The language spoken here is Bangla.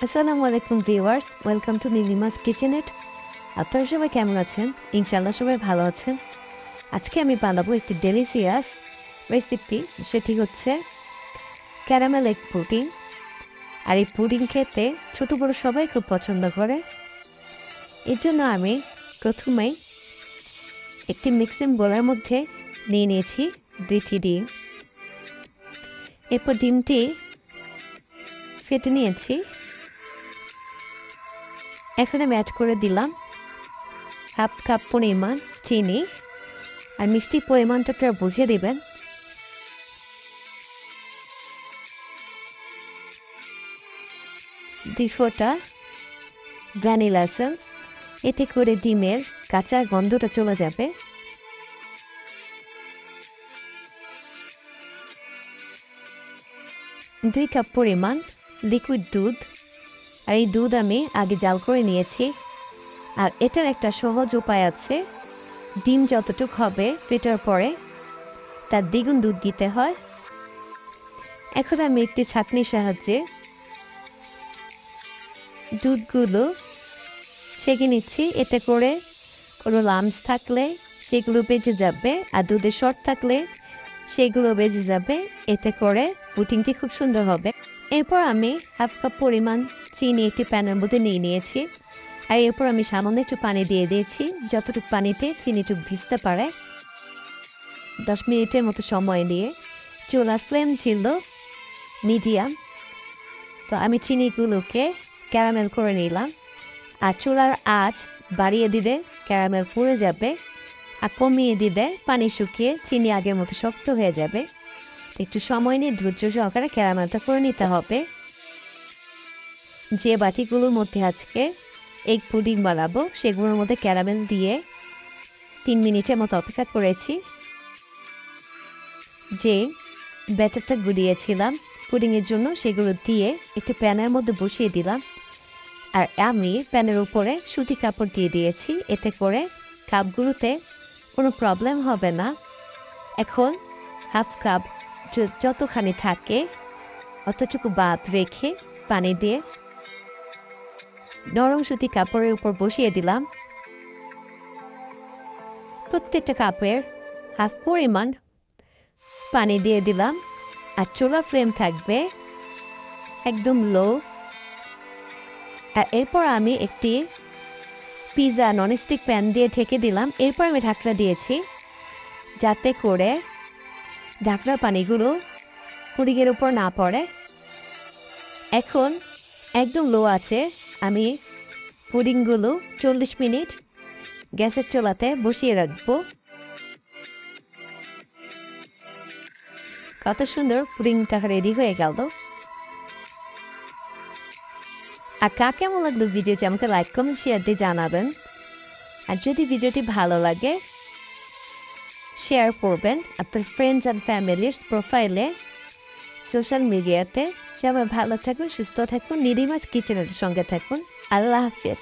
আসসালামু আলাইকুম ভিউয়ার্স, ওয়েলকাম টু নীলিমাস কিচেনেট। আপনারা সবাই কেমন আছেন? ইনশাল্লাহ সবাই ভালো আছেন। আজকে আমি বানাবো একটি ডেলিশিয়াস রেসিপি, সেটি হচ্ছে ক্যারামেল এগ পুডিং। আর এই পুডিং খেতে ছোট বড় সবাই খুব পছন্দ করে। এর জন্য আমি প্রথমেই একটি মিক্সিং বোলের মধ্যে নিয়ে নিয়েছি 2টি ডিম। এরপর ডিমটি ফেটে নিয়েছি। এখন আমি অ্যাড করে দিলাম হাফ কাপ পরিমাণ চিনি। আর মিষ্টির পরিমাণটা আপনারা বুঝিয়ে দেবেন। দুই ফোঁটা ভ্যানিলা এসেন্স, এতে করে ডিমের কাঁচা গন্ধটা চলে যাবে। দুই কাপ পরিমাণ লিকুইড দুধ। আর এই দুধ আমি আগে জাল করে নিয়েছি। আর এটার একটা সহজ উপায় আছে, ডিম যতটুক হবে ফেটার পরে তার দ্বিগুণ দুধ দিতে হয়। এখন আমি একটি ছাঁকনির সাহায্যে দুধগুলো ছেঁকে নিচ্ছি। এতে করে কোনো লাম্পস থাকলে সেগুলো বেজে যাবে, আর দুধের শর্ট থাকলে সেগুলো বেজে যাবে। এতে করে পুডিংটি খুব সুন্দর হবে। এরপর আমি হাফ কাপ পরিমাণ চিনি একটি প্যানের মধ্যে নিয়ে নিয়েছি। আর এরপর আমি সামান্য একটু পানি দিয়ে দিয়েছি, যতটুকু পানিতে চিনিটুকু ভিজতে পারে। 10 মিনিটের মতো সময় দিয়ে চুলার ফ্লেম ছিল মিডিয়াম। তো আমি চিনিগুলোকে ক্যারামেল করে নিলাম। আর চুলার আঁচ বাড়িয়ে দিলে ক্যারামেল পুড়ে যাবে, আর কমিয়ে দিলে পানি শুকিয়ে চিনি আগের মতো শক্ত হয়ে যাবে। একটু সময় নিয়ে ধৈর্য সহকারে ক্যারামেলটা করে নিতে হবে। যে বাটিগুলোর মধ্যে আজকে এগ পুডিং বানাবো সেগুলোর মধ্যে ক্যারামেল দিয়ে 3 মিনিটের মতো অপেক্ষা করেছি। যে ব্যাটারটা গুলিয়েছিলাম পুডিংয়ের জন্য সেগুলো দিয়ে একটু প্যানের মধ্যে বসিয়ে দিলাম। আর আমি প্যানের উপরে সুতি কাপড় দিয়ে দিয়েছি, এতে করে কাপগুলোতে কোনো প্রবলেম হবে না। এখন হাফ কাপ যতখানি থাকে অতটুকু বাদ রেখে পানি দিয়ে নরম সুতি কাপড়ের উপর বসিয়ে দিলাম। প্রত্যেকটা কাপের হাফ পরিমাণ পানি দিয়ে দিলাম। আর চুলা ফ্লেম থাকবে একদম লো। আর এরপর আমি একটি পিৎজা ননস্টিক প্যান দিয়ে ঢেকে দিলাম। এরপর আমি ঢাকনা দিয়েছি যাতে করে ঢাকনার পানিগুলো পুডিংয়ের উপর না পড়ে। এখন একদম লো আছে আমি পুডিংগুলো 40 মিনিট গ্যাসের চুলাতে বসিয়ে রাখবো। কত সুন্দর পুডিংটা রেডি হয়ে গেল। আর কাকে কেমন লাগলো ভিডিওটি আমাকে লাইক কমেন্ট শেয়ার দিয়ে জানাবেন। আর যদি ভিডিওটি ভালো লাগে শেয়ার করবেন আপনার ফ্রেন্ডস অ্যান্ড ফ্যামিলির প্রোফাইলে, সোশ্যাল মিডিয়াতে। সবাই ভালো থাকুন, সুস্থ থাকুন, নীলিমাস কিচেনের সঙ্গে থাকুন। আল্লাহ হাফেজ।